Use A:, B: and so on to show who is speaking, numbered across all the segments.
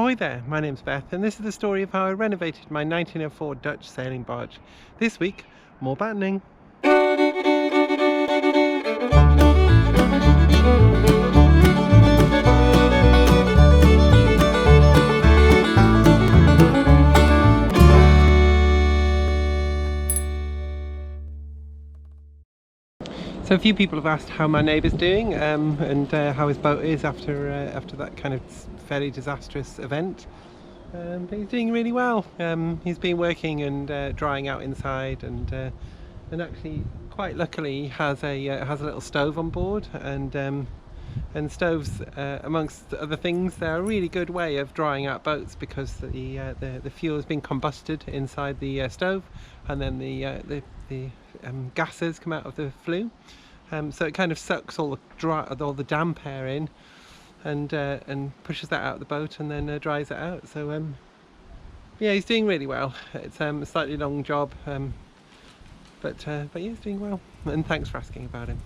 A: Ahoy there, my name's Beth and this is the story of how I renovated my 1904 Dutch sailing barge. This week, more battening. So a few people have asked how my neighbour's doing and how his boat is after that kind of fairly disastrous event. But he's doing really well. He's been working and drying out inside, and actually, quite luckily, has a little stove on board, and stoves, amongst other things, they're a really good way of drying out boats because the fuel has been combusted inside the stove, and then the gases come out of the flue, so it kind of sucks all the damp air in and pushes that out of the boat and then dries it out. So yeah, he's doing really well. It's a slightly long job, but yeah, he's doing well, and thanks for asking about him.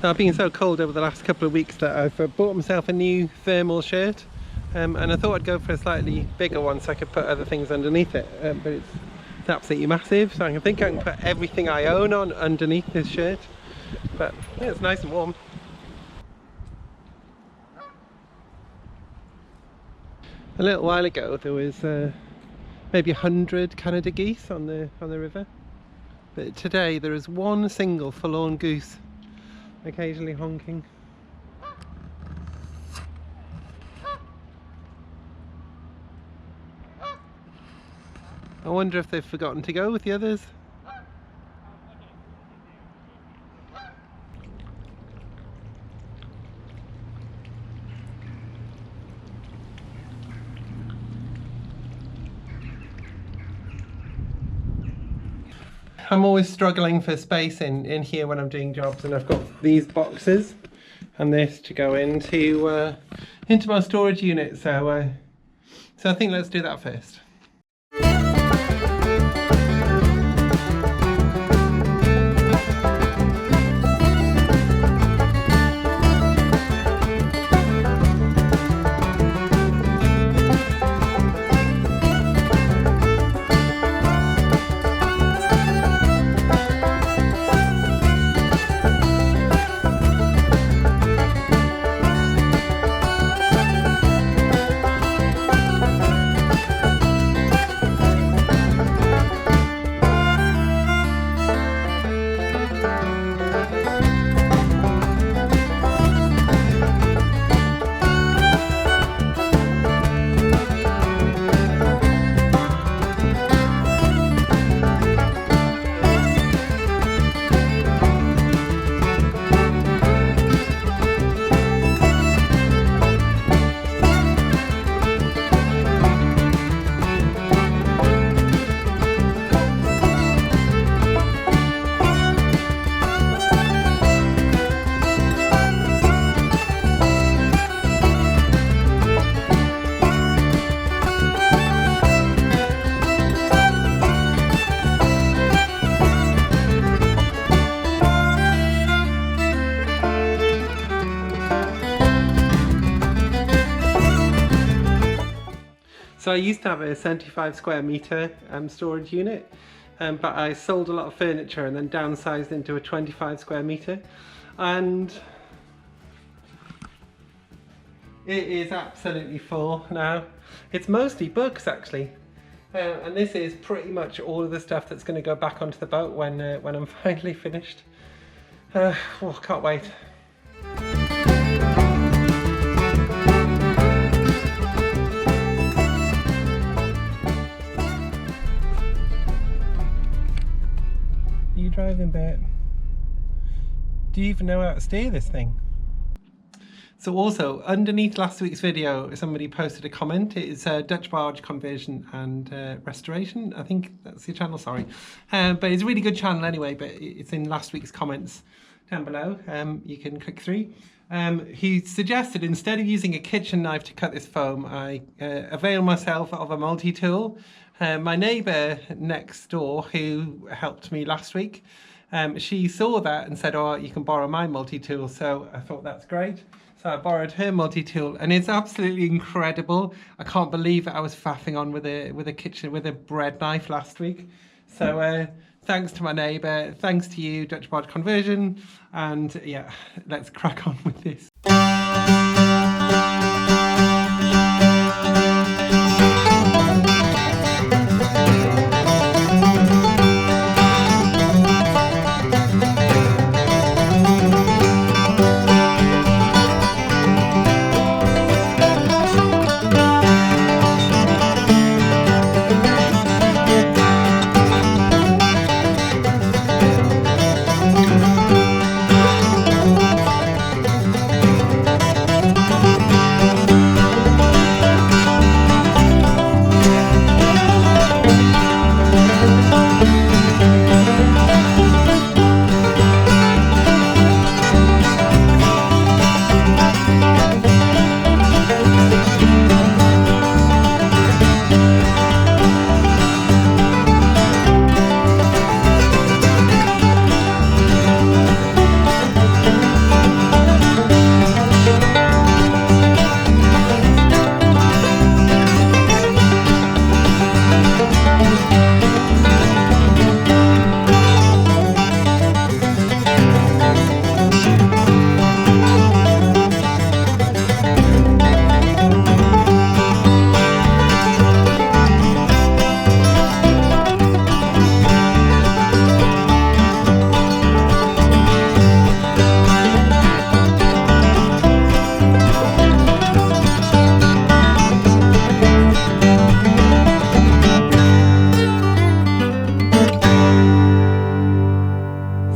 A: I've been so cold over the last couple of weeks that I've bought myself a new thermal shirt, and I thought I'd go for a slightly bigger one so I could put other things underneath it, but it's absolutely massive, so I think I can put everything I own on underneath this shirt. But yeah, it's nice and warm. A little while ago there was maybe 100 Canada geese on the river, but today there is one single forlorn goose, occasionally honking. I wonder if they've forgotten to go with the others. I'm always struggling for space in here when I'm doing jobs, and I've got these boxes and this to go into my storage unit, so I think let's do that first. So I used to have a 75 square metre storage unit, but I sold a lot of furniture and then downsized into a 25 square metre, and it is absolutely full now. It's mostly books actually, and this is pretty much all of the stuff that's going to go back onto the boat when I'm finally finished. Oh, can't wait. Driving bit. Do you even know how to steer this thing? So also, underneath last week's video, somebody posted a comment. It is Dutch barge conversion and restoration. I think that's your channel, sorry. But it's a really good channel anyway, but it's in last week's comments down below. You can click through. He suggested instead of using a kitchen knife to cut this foam, I avail myself of a multi-tool. My neighbour next door, who helped me last week, she saw that and said, oh, you can borrow my multi-tool. So I thought that's great. So I borrowed her multi-tool, and it's absolutely incredible. I can't believe that I was faffing on with a bread knife last week. So thanks to my neighbour, thanks to you, Dutch Barge Conversion, and yeah, let's crack on with this.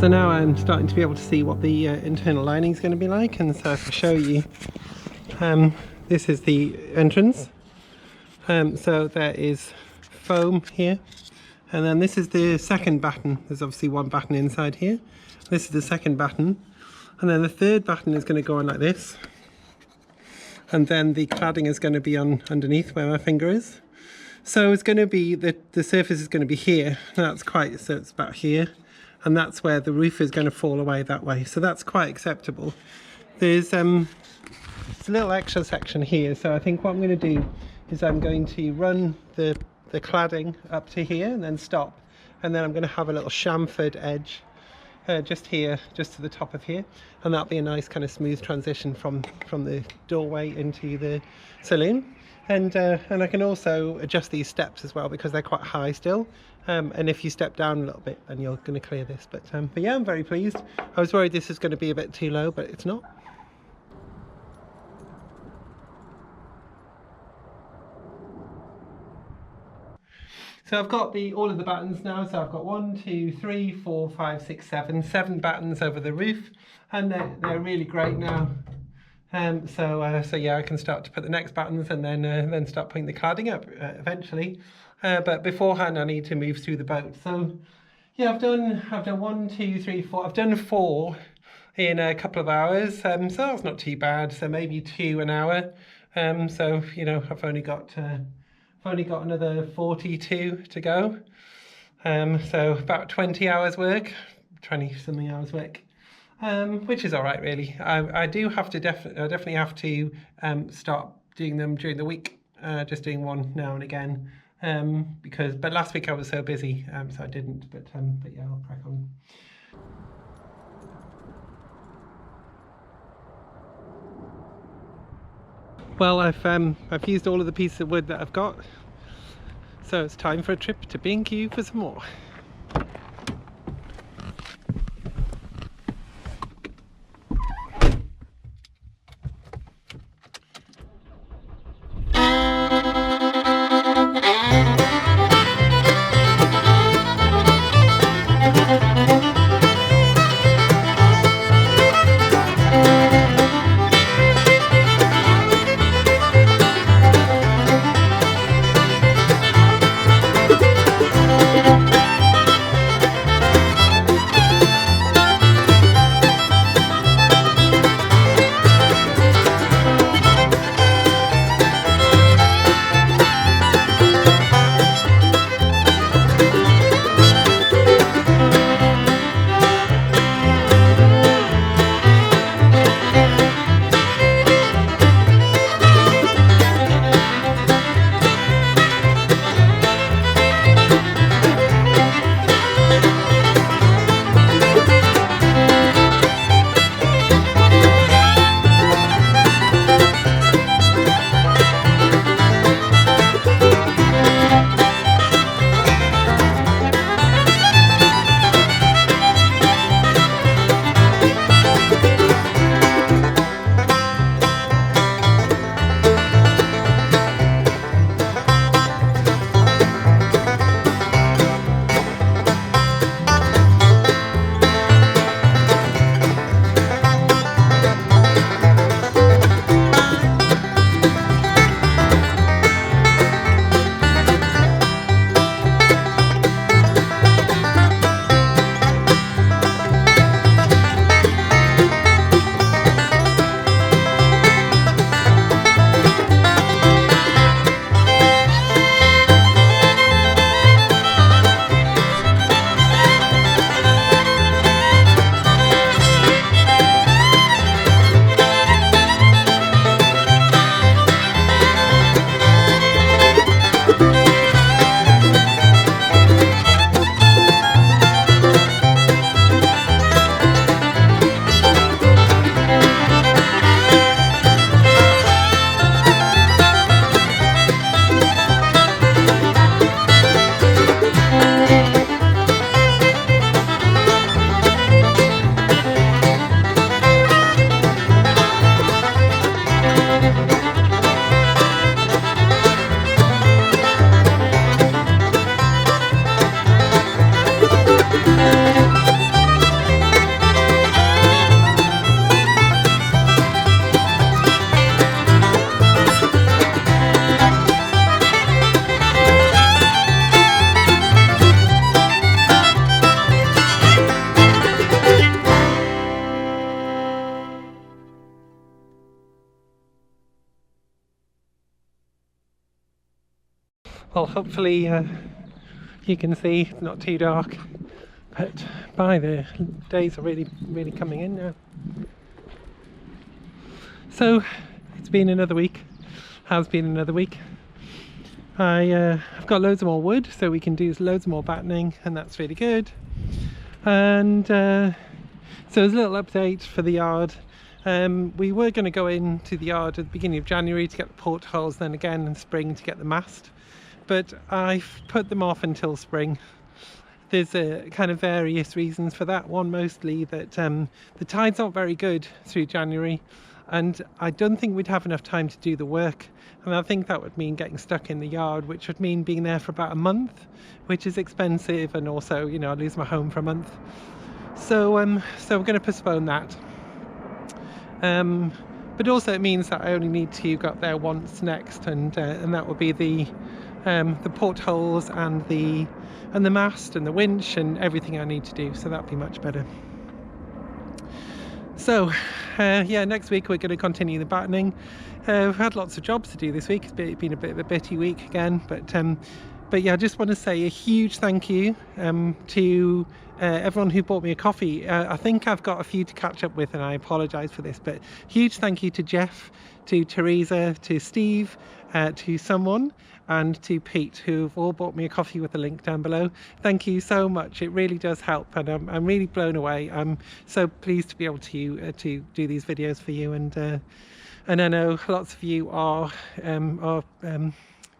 A: So now I'm starting to be able to see what the internal lining is going to be like, and so if I show you, this is the entrance. So there is foam here, and then this is the second batten. There's obviously one batten inside here. This is the second batten, and then the third batten is going to go on like this, and then the cladding is going to be on underneath where my finger is. So it's going to be the surface is going to be here. So it's about here. And that's where the roof is going to fall away that way. So that's quite acceptable. There's a little extra section here. So I think what I'm going to do is I'm going to run the cladding up to here and then stop. And then I'm going to have a little chamfered edge just here, just to the top of here. And that'll be a nice kind of smooth transition from the doorway into the saloon. And I can also adjust these steps as well because they're quite high still. And if you step down a little bit, then you're going to clear this. But yeah, I'm very pleased. I was worried this is going to be a bit too low, but it's not. So I've got all of the battens now. So I've got 1, 2, 3, 4, 5, 6, 7 battens over the roof, and they're really great now. So yeah, I can start to put the next battens and then start putting the cladding up eventually. But beforehand, I need to move through the boat. So yeah, I've done 1, 2, 3, 4. I've done 4 in a couple of hours. So that's not too bad. So maybe 2 an hour. So you know, I've only got another 42 to go. So about 20 hours work, 20 something hours work. Which is all right, really. I definitely have to start doing them during the week, just doing one now and again, but last week I was so busy, so I didn't. But yeah, I'll crack on. Well, I've used all of the pieces of wood that I've got, so it's time for a trip to B&Q for some more. Well, hopefully you can see it's not too dark, but the days are really coming in now. So it's been another week. Has been another week. I've got loads more wood, so we can do loads more battening, and that's really good. And so there's a little update for the yard. We were going to go into the yard at the beginning of January to get the portholes, then again in spring to get the mast, but I've put them off until spring. There's kind of various reasons for that. One, mostly that the tide's not very good through January, and I don't think we'd have enough time to do the work, and I think that would mean getting stuck in the yard, which would mean being there for about a month, which is expensive, and also, you know, I lose my home for a month. So so we're going to postpone that. But also it means that I only need to go up there once next, and that will be the portholes and the mast and the winch and everything I need to do, so that'll be much better. So yeah, next week we're going to continue the battening. We've had lots of jobs to do this week. It's been a bit of a bitty week again, but yeah, I just want to say a huge thank you to everyone who bought me a coffee. I think I've got a few to catch up with, and I apologise for this, but huge thank you to Jeff, to Teresa, to Steve, to someone, and to Pete, who've all bought me a coffee with the link down below. Thank you so much. It really does help, and I'm really blown away. I'm so pleased to be able to do these videos for you, and I know lots of you are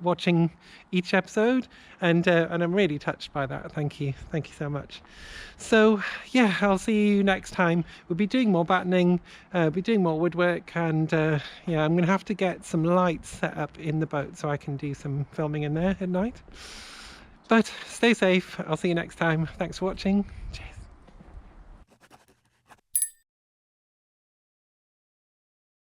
A: watching each episode, and I'm really touched by that. Thank you so much. So yeah, I'll see you next time. We'll be doing more battening, be doing more woodwork, and yeah, I'm gonna have to get some lights set up in the boat so I can do some filming in there at night. But stay safe. I'll see you next time. Thanks for watching. Cheers.